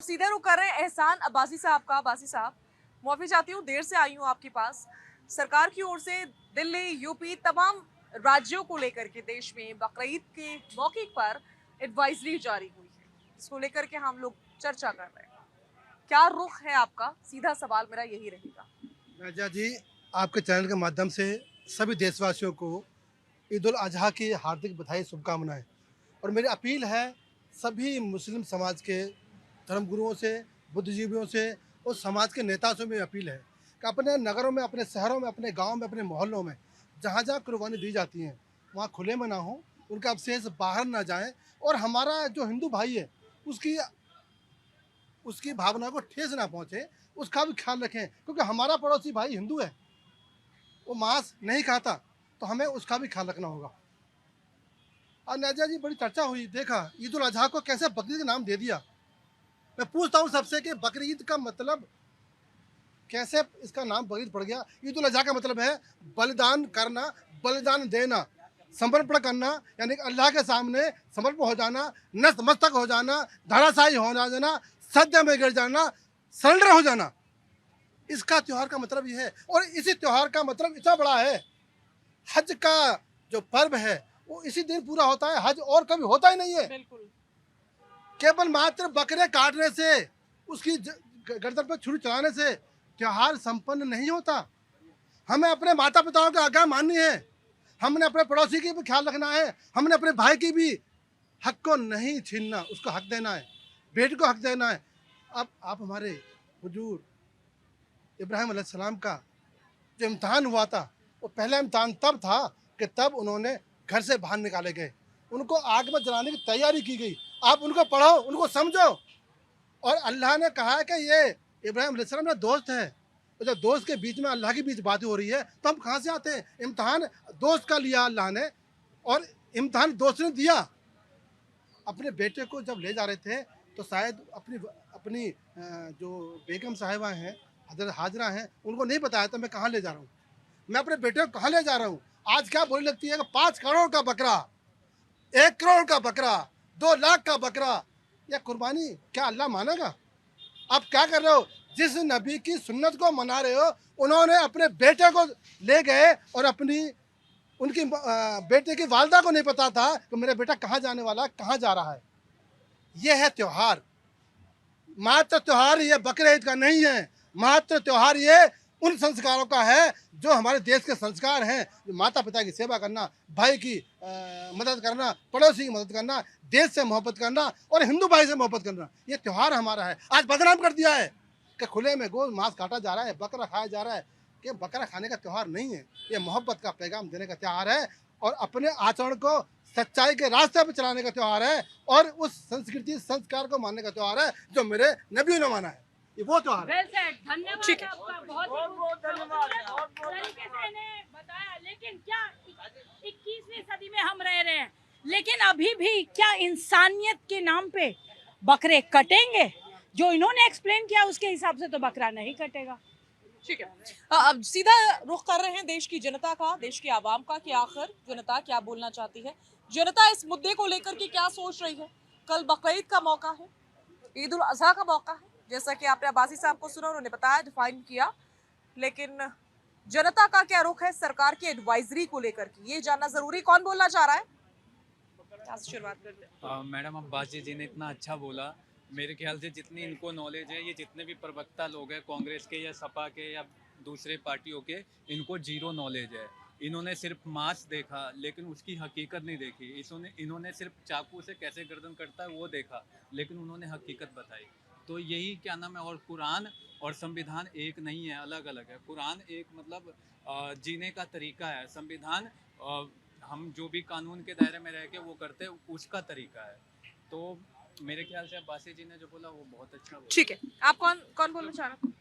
सीधे रुख कर रहे हैं एहसान अब्बासी साहब का। अब्बासी साहब, माफी चाहती हूँ, देर से आई हूँ आपके पास। सरकार की ओर से दिल्ली, यूपी, तमाम राज्यों को लेकर के देश में बकरीद के मौके पर एडवाइजरी जारी हुई है, इसको लेकर के हम लोग चर्चा कर रहे हैं। क्या रुख है आपका? सीधा सवाल मेरा यही रहेगा। राजा जी, आपके चैनल के माध्यम से सभी देशवासियों को ईद उल अजहा की हार्दिक बधाई, शुभकामनाएं। और मेरी अपील है सभी मुस्लिम समाज के धर्मगुरुओं से, बुद्धिजीवियों से और समाज के नेताओं से मेरी अपील है कि अपने नगरों में, अपने शहरों में, अपने गाँव में, अपने मोहल्लों में जहाँ जहाँ कुर्बानी दी जाती हैं वहाँ खुले में ना हो, उनका अवशेष बाहर ना जाएँ। और हमारा जो हिंदू भाई है उसकी उसकी भावना को ठेस ना पहुँचे, उसका भी ख्याल रखें, क्योंकि हमारा पड़ोसी भाई हिंदू है, वो मांस नहीं खाता, तो हमें उसका भी ख्याल रखना होगा। और नाजिया जी, बड़ी चर्चा हुई, देखा ईद उल अजहा को कैसे बकरीद का नाम दे दिया। मैं पूछता हूँ सबसे कि बकरीद का मतलब कैसे इसका नाम बकरीद पड़ गया। ईद उल अजहा का मतलब है बलिदान करना, बलिदान देना, समर्पण करना, यानी कि अल्लाह के सामने समर्पण हो जाना, नतमस्तक हो जाना, धराशायी हो जाना, सज्जा में गिर जाना, सरेंडर हो जाना। इसका त्यौहार का मतलब ये है। और इसी त्यौहार का मतलब इतना बड़ा है, हज का जो पर्व है वो इसी दिन पूरा होता है, हज और कभी होता ही नहीं है। बिल्कुल। केवल मात्र बकरे काटने से, उसकी गर्दन पर छुरी चलाने से त्योहार संपन्न नहीं होता। हमें अपने माता पिताओं की आज्ञा माननी है, हमने अपने पड़ोसी की भी ख्याल रखना है, हमने अपने भाई की भी हक को नहीं छीनना, उसको हक देना है, बेटे को हक देना है। अब आप हमारे हुजूर इब्राहिम अलैहिस्सलाम का जो इम्तहान हुआ था, वो पहला इम्तहान तब था कि तब उन्होंने घर से बाहर निकाले गए, उनको आग में जलाने की तैयारी की गई। आप उनको पढ़ो, उनको समझो। और अल्लाह ने कहा है कि ये इब्राहिम अलैहिस्सलाम मेरा दोस्त है। तो जब दोस्त के बीच में अल्लाह के बीच बातें हो रही है तो हम कहाँ से आते हैं? इम्तहान दोस्त का लिया अल्लाह ने, और इम्तहान दोस्त ने दिया। अपने बेटे को जब ले जा रहे थे तो शायद अपनी अपनी जो बेगम साहिबा हैं, हजरत हाजरा हैं, उनको नहीं बताया था मैं कहाँ ले जा रहा हूँ, मैं अपने बेटे को कहाँ ले जा रहा हूँ। आज क्या बोली लगती है कि 5 करोड़ का बकरा, 1 करोड़ का बकरा, 2 लाख का बकरा, यह कुर्बानी क्या अल्लाह मानेगा? आप क्या कर रहे हो? जिस नबी की सुन्नत को मना रहे हो, उन्होंने अपने बेटे को ले गए और अपनी उनकी बेटे की वालदा को नहीं पता था कि मेरा बेटा कहाँ जाने वाला है, कहाँ जा रहा है। यह है त्योहार। मात्र त्योहार ये बकरे ईद का नहीं है, मात्र त्योहार ये उन संस्कारों का है जो हमारे देश के संस्कार हैं। माता पिता की सेवा करना, भाई की मदद करना, पड़ोसी की मदद करना, देश से मोहब्बत करना और हिंदू भाई से मोहब्बत करना, ये त्यौहार हमारा है। आज बदनाम कर दिया है कि खुले में गोश्त मांस काटा जा रहा है, बकरा खाया जा रहा है। कि बकरा खाने का त्यौहार नहीं है, ये मोहब्बत का पैगाम देने का त्यौहार है और अपने आचरण को सच्चाई के रास्ते पर चलाने का त्यौहार है और उस संस्कृति संस्कार को मानने का त्यौहार है जो मेरे नबियों ने माना है। ये वो त्योहार है। धन्यवाद ठीक है। आपका, बहुत तरीके से इन्हें बताया। लेकिन क्या 21वीं सदी में हम रह रहे हैं, लेकिन अभी भी क्या इंसानियत के नाम पे बकरे कटेंगे? जो इन्होंने एक्सप्लेन किया उसके हिसाब से तो बकरा नहीं कटेगा। ठीक है। अब सीधा रुख कर रहे हैं देश की जनता का, देश की आवाम का, कि आखिर जनता क्या बोलना चाहती है, जनता इस मुद्दे को लेकर के क्या सोच रही है। कल बकरीद का मौका है, ईद उल अजहा का मौका है, जैसा कि आपने अब्बासी साहब को सुना, उन्होंने बताया, डिफाइन किया। लेकिन जनता का क्या रुख है सरकार की एडवाइजरी को लेकर के, ये जानना जरूरी। कौन बोलना चाह रहा है? यहाँ से शुरुआत करते हैं। मैडम अब्बासी जी ने इतना अच्छा बोला। मेरे ख्याल से जितनी इनको नॉलेज है, ये जितने भी प्रवक्ता लोग हैं कांग्रेस के या सपा के या दूसरे पार्टियों के, इनको जीरो नॉलेज है। इन्होंने सिर्फ मांस देखा लेकिन उसकी हकीकत नहीं देखी। इन्होंने सिर्फ चाकू से कैसे गर्दन कटता है वो देखा, लेकिन उन्होंने हकीकत बताई। तो यही क्या नाम है। और कुरान और संविधान एक नहीं है, अलग अलग है। कुरान एक मतलब जीने का तरीका है, संविधान हम जो भी कानून के दायरे में रह के वो करते हैं उसका तरीका है। तो मेरे ख्याल से अब्बासी जी ने जो बोला वो बहुत अच्छा बोला। ठीक है, आप कौन कौन बोलना चाह रहे हैं?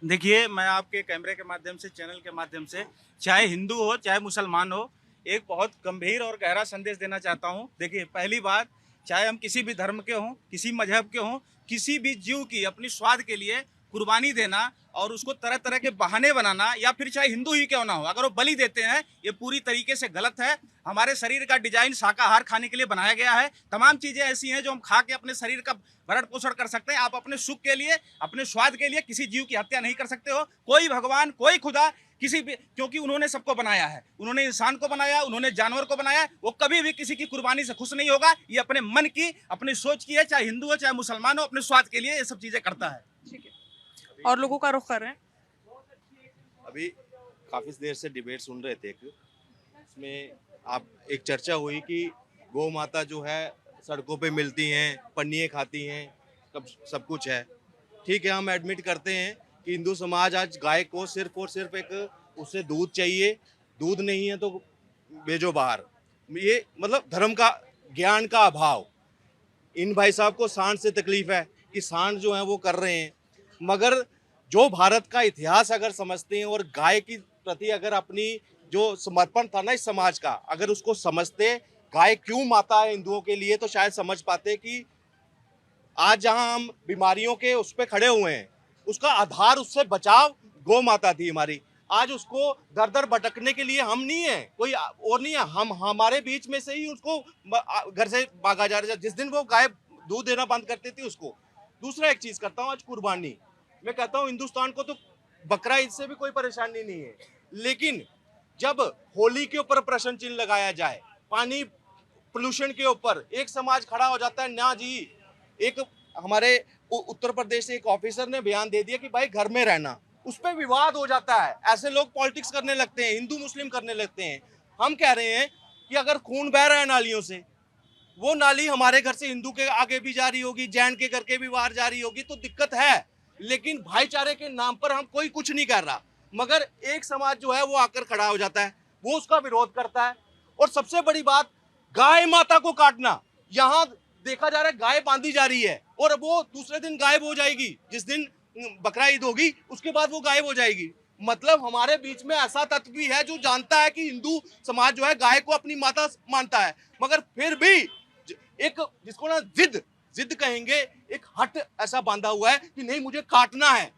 देखिए, मैं आपके कैमरे के माध्यम से, चैनल के माध्यम से, चाहे हिंदू हो चाहे मुसलमान हो, एक बहुत गंभीर और गहरा संदेश देना चाहता हूँ। देखिए, पहली बात, चाहे हम किसी भी धर्म के हों, किसी मजहब के हों, किसी भी जीव की अपनी स्वाद के लिए कुर्बानी देना और उसको तरह तरह के बहाने बनाना, या फिर चाहे हिंदू ही क्यों ना हो, अगर वो बलि देते हैं, ये पूरी तरीके से गलत है। हमारे शरीर का डिजाइन शाकाहार खाने के लिए बनाया गया है। तमाम चीजें ऐसी हैं जो हम खा के अपने शरीर का भरण पोषण कर सकते हैं। आप अपने सुख के लिए, अपने स्वाद के लिए किसी जीव की हत्या नहीं कर सकते हो। कोई भगवान, कोई खुदा, किसी भी, क्योंकि उन्होंने सबको बनाया है, उन्होंने इंसान को बनाया, उन्होंने जानवर को बनाया, वो कभी भी किसी की कुर्बानी से खुश नहीं होगा। ये अपने मन की, अपनी सोच की है, चाहे हिंदू हो चाहे मुसलमान हो, अपने स्वाद के लिए ये सब चीजें करता है। ठीक है, और लोगों का रुख कर रहे हैं। अभी काफ़ी देर से डिबेट सुन रहे थे, इसमें आप एक चर्चा हुई कि गौ माता जो है सड़कों पे मिलती हैं, पन्नियाँ खाती हैं, सब कुछ है। ठीक है, हम एडमिट करते हैं कि हिंदू समाज आज गाय को सिर्फ और सिर्फ एक उससे दूध चाहिए, दूध नहीं है तो भेजो बाहर। ये मतलब धर्म का, ज्ञान का अभाव। इन भाई साहब को सांड से तकलीफ है कि सांड जो है वो कर रहे हैं, मगर जो भारत का इतिहास अगर समझते हैं और गाय की प्रति अगर अपनी जो समर्पण था ना इस समाज का, अगर उसको समझते, गाय क्यों माता है हिंदुओं के लिए, तो शायद समझ पाते कि आज जहां हम बीमारियों के उस पर खड़े हुए हैं, उसका आधार, उससे बचाव गौ माता थी हमारी। आज उसको दर दर भटकने के लिए हम नहीं है, कोई और नहीं है, हम हमारे बीच में से ही उसको घर से भागा जा रहा है। जिस दिन वो गाय दूध देना बंद करती थी उसको। दूसरा एक चीज करता हूँ, आज कुर्बानी, मैं कहता हूँ हिंदुस्तान को तो बकरा ईद से भी कोई परेशानी नहीं है, लेकिन जब होली के ऊपर प्रश्न चिन्ह लगाया जाए, पानी पोल्यूशन के ऊपर एक समाज खड़ा हो जाता है ना जी। एक हमारे उत्तर प्रदेश से एक ऑफिसर ने बयान दे दिया कि भाई घर में रहना, उस पर विवाद हो जाता है। ऐसे लोग पॉलिटिक्स करने लगते हैं, हिंदू मुस्लिम करने लगते हैं। हम कह रहे हैं कि अगर खून बह रहा है नालियों से, वो नाली हमारे घर से हिंदू के आगे भी जा रही होगी, जैन के घर के भी बाहर जा रही होगी, तो दिक्कत है। लेकिन भाईचारे के नाम पर हम कोई कुछ नहीं कर रहा, मगर एक समाज जो है वो आकर खड़ा हो जाता है, वो उसका विरोध करता है। और सबसे बड़ी बात, गाय माता को काटना। यहाँ देखा जा रहा है गाय बांधी जा रही है और वो दूसरे दिन गायब हो जाएगी। जिस दिन बकरा ईद होगी उसके बाद वो गायब हो जाएगी। मतलब हमारे बीच में ऐसा तत्व भी है जो जानता है कि हिंदू समाज जो है गाय को अपनी माता मानता है, मगर फिर भी एक जिसको ना जिद कहेंगे, एक हट ऐसा बांधा हुआ है कि नहीं मुझे काटना है।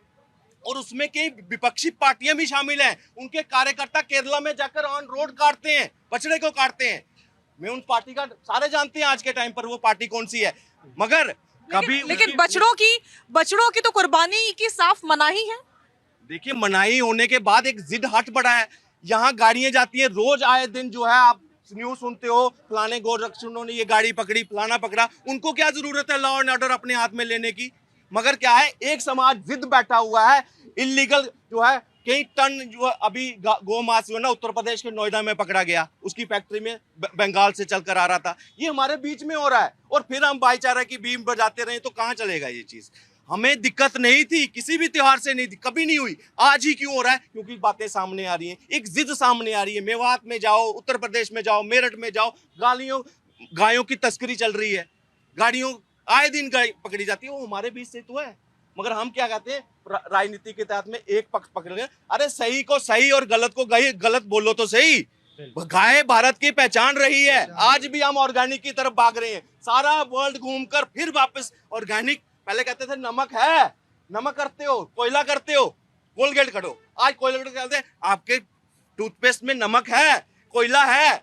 और उसमें कई विपक्षी पार्टियां भी शामिल हैं। उनके कार्यकर्ता केरला में जाकर ऑन रोड काटते हैं, बछड़े को काटते हैं। मैं उन पार्टी का, सारे जानते हैं आज के टाइम पर वो पार्टी कौन सी है, मगर कभी लेकिन बछड़ों की तो कुर्बानी की साफ मनाही है। देखिए, मनाही होने के बाद एक जिद हट पड़ा है। यहाँ गाड़ियां जाती है रोज, आए दिन जो है आप न्यूज सुनते हो, फलाने गोरक्षकों ने ये गाड़ी पकड़ी, फलाना पकड़ा। उनको क्या जरूरत है लॉ एंड ऑर्डर अपने हाथ में लेने की? मगर क्या है, एक समाज जिद बैठा हुआ है। इलीगल जो है कई टन जो अभी गौ मांस जो है ना उत्तर प्रदेश के नोएडा में पकड़ा गया, उसकी फैक्ट्री में बंगाल से चलकर आ रहा था। ये हमारे बीच में हो रहा है और फिर हम भाईचारा की बीम बजाते रहे तो कहाँ चलेगा ये चीज। हमें दिक्कत नहीं थी, किसी भी त्योहार से नहीं थी, कभी नहीं हुई। आज ही क्यों हो रहा है? क्योंकि बातें सामने आ रही हैं, एक जिद सामने आ रही है। मेवात में जाओ, उत्तर प्रदेश में जाओ, मेरठ में जाओ, गायों की तस्करी चल रही है, गाड़ियों आए दिन गाय पकड़ी जाती है। वो हमारे बीच से तो है, मगर हम क्या कहते हैं, राजनीति के तहत में एक पक्ष पकड़ गए। अरे सही को सही और गलत को गलत बोलो तो सही। गाय भारत की पहचान रही है, आज भी हम ऑर्गेनिक की तरफ भाग रहे हैं। सारा वर्ल्ड घूमकर फिर वापस ऑर्गेनिक। पहले कहते थे नमक है, नमक करते हो, कोयला करते हो, कोलगेट करो। आज कोलगेट कहते हैं आपके टूथपेस्ट में नमक है, कोयला है।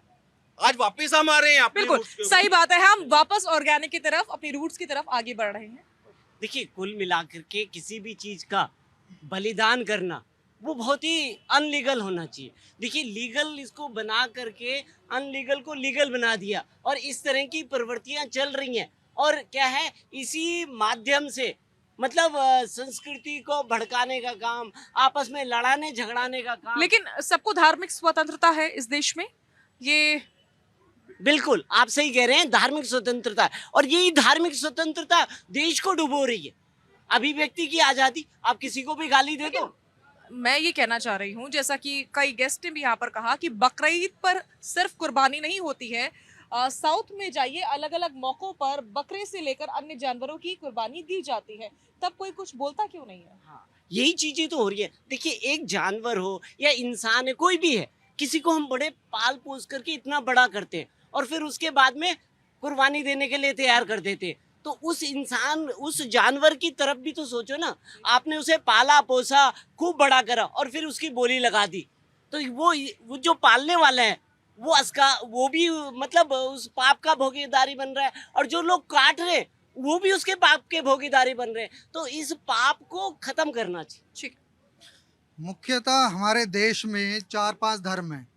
आज वापस हम आ रहे हैं। बिल्कुल सही बात है, हम वापस ऑर्गेनिक की तरफ, अपनी रूट्स की तरफ आगे बढ़ रहे हैं। देखिए, कुल मिलाकर के किसी भी चीज का बलिदान करना वो बहुत ही अनलीगल होना चाहिए। देखिए, लीगल इसको बना करके अनलीगल को लीगल बना दिया और इस तरह की प्रवृत्तियां चल रही हैं। और क्या है, इसी माध्यम से मतलब संस्कृति को भड़काने का काम, आपस में लड़ाने झगड़ाने का काम। लेकिन सबको धार्मिक स्वतंत्रता है इस देश में, ये बिल्कुल आप सही कह रहे हैं, धार्मिक स्वतंत्रता। और यही धार्मिक स्वतंत्रता देश को डुबो रही है। अभिव्यक्ति की आजादी, आप किसी को भी गाली दे दो। मैं ये कहना चाह रही हूँ, जैसा कि कई गेस्ट ने भी यहाँ पर कहा कि बकरीद पर सिर्फ कुर्बानी नहीं होती है। साउथ में जाइए, अलग अलग मौकों पर बकरे से लेकर अन्य जानवरों की कुर्बानी दी जाती है, तब कोई कुछ बोलता क्यों नहीं है? हाँ, यही चीजें तो हो रही है। देखिए, एक जानवर हो या इंसान है, कोई भी है, किसी को हम बड़े पाल पोस करके इतना बड़ा करते हैं और फिर उसके बाद में कुर्बानी देने के लिए तैयार कर देते हैं। तो उस इंसान, उस जानवर की तरफ भी तो सोचो ना। आपने उसे पाला पोसा, खूब बड़ा करा और फिर उसकी बोली लगा दी, तो वो जो पालने वाला है वो भी मतलब उस पाप का भोगीदारी बन रहा है, और जो लोग काट रहे हैं वो भी उसके पाप के भोगीदारी बन रहे हैं। तो इस पाप को खत्म करना चाहिए। ठीक। मुख्यतः हमारे देश में 4-5 धर्म हैं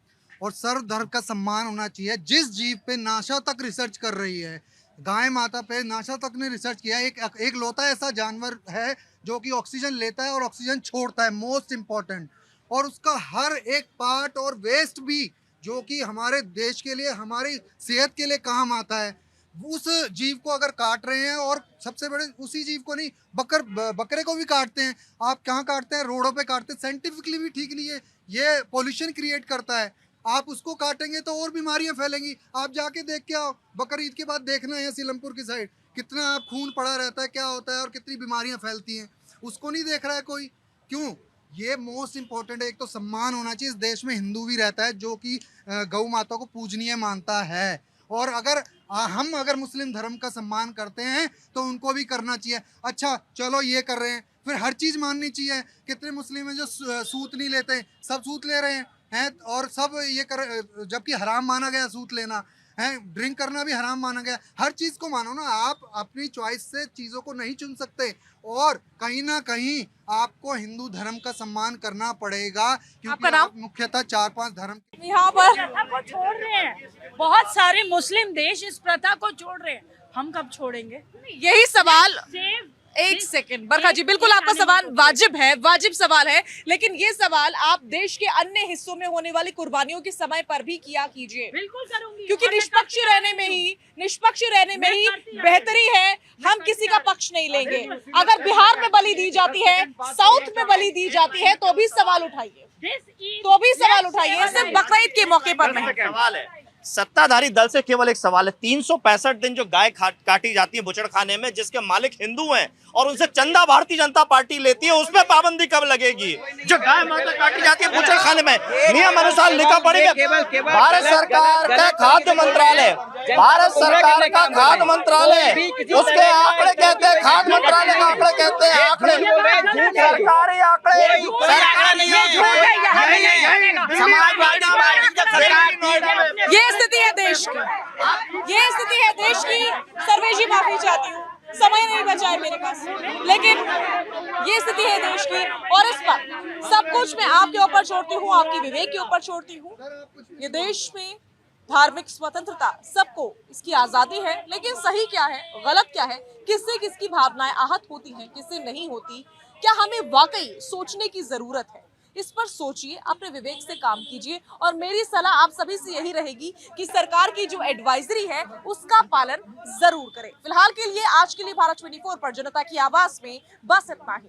और सर्व धर्म का सम्मान होना चाहिए। जिस जीव पे नासा तक रिसर्च कर रही है, गाय माता पे नासा तक ने रिसर्च किया है, एक लौता ऐसा जानवर है जो कि ऑक्सीजन लेता है और ऑक्सीजन छोड़ता है, मोस्ट इम्पॉर्टेंट, और उसका हर एक पार्ट और वेस्ट भी जो कि हमारे देश के लिए, हमारी सेहत के लिए काम आता है, उस जीव को अगर काट रहे हैं, और सबसे बड़े उसी जीव को नहीं, बकरे को भी काटते हैं। आप कहाँ काटते हैं? रोडों पे काटते हैं। साइंटिफिकली भी ठीक नहीं है, ये पॉल्यूशन क्रिएट करता है। आप उसको काटेंगे तो और बीमारियां फैलेंगी। आप जाके देख के आओ, बकर ईद के बाद देखना है सीलमपुर की साइड कितना आप खून पड़ा रहता है, क्या होता है और कितनी बीमारियां फैलती हैं, उसको नहीं देख रहा है कोई। क्यों? ये मोस्ट इम्पोर्टेंट है। एक तो सम्मान होना चाहिए। इस देश में हिंदू भी रहता है जो कि गौ माता को पूजनीय मानता है, और अगर हम मुस्लिम धर्म का सम्मान करते हैं तो उनको भी करना चाहिए। अच्छा चलो ये कर रहे हैं, फिर हर चीज़ माननी चाहिए। कितने मुस्लिम हैं जो सूत नहीं लेते? सब सूत ले रहे हैं, और सब ये कर, जबकि हराम माना गया सूत लेना है, ड्रिंक करना भी हराम माना गया। हर चीज़ को मानो ना, आप अपनी चॉइस से चीज़ों को नहीं चुन सकते, और कहीं ना कहीं आपको हिंदू धर्म का सम्मान करना पड़ेगा, क्योंकि आपका नाम? आप मुख्यतः 4-5 धर्म यहाँ पर प्रथा को छोड़ रहे हैं। बहुत सारे मुस्लिम देश इस प्रथा को छोड़ रहे हैं, हम कब छोड़ेंगे? यही सवाल, सेव एक सेकंड बरखा जी, बिल्कुल आपका सवाल वाजिब है, वाजिब सवाल है, लेकिन ये सवाल आप देश के अन्य हिस्सों में होने वाली कुर्बानियों के समय पर भी किया कीजिए, बिल्कुल करूंगी, क्योंकि और मैं निष्पक्ष करती रहने आ में रही ही, निष्पक्ष रहने में ही करती आ रही बेहतरी है। हम करती किसी आ का रही पक्ष नहीं लेंगे। अगर बिहार में बलि दी जाती है, साउथ में बलि दी जाती है, तो भी सवाल उठाइए, तो भी सवाल उठाइए, सिर्फ बकरीद के मौके पर नहीं। सवाल है, सत्ताधारी दल से केवल एक सवाल है, 365 दिन जो गाय काटी जाती है बुचड़खाने में, जिसके मालिक हिंदू हैं और उनसे चंदा भारतीय जनता पार्टी लेती है, उसमें पाबंदी कब लगेगी? जो गाय माता काटी जाती है बुचड़खाने में, नियम अनुसार लिखा पड़ेगा। भारत सरकार का खाद्य मंत्रालय, भारत सरकार का खाद्य मंत्रालय, उसके आंकड़े कहते हैं, खाद्य मंत्रालय का आंकड़े कहते हैं, आंकड़े सरकारी आंकड़े, समाजवादी पार्टी जब सरकार, ये स्थिति है देश की, ये स्थिति है देश की। सर्वे जी माफी चाहती हूँ, समय नहीं बचा है मेरे पास, लेकिन ये स्थिति है देश की, और इस पर सब कुछ मैं आपके ऊपर छोड़ती हूँ, आपके विवेक के ऊपर छोड़ती हूँ। ये देश में धार्मिक स्वतंत्रता, सबको इसकी आजादी है, लेकिन सही क्या है, गलत क्या है, किससे किसकी भावनाएं आहत होती हैं, किससे नहीं होती, क्या हमें वाकई सोचने की जरूरत है? इस पर सोचिए, अपने विवेक से काम कीजिए, और मेरी सलाह आप सभी से यही रहेगी कि सरकार की जो एडवाइजरी है उसका पालन जरूर करें। फिलहाल के लिए, आज के लिए भारत 24 पर जनता की आवाज में बस इतना ही।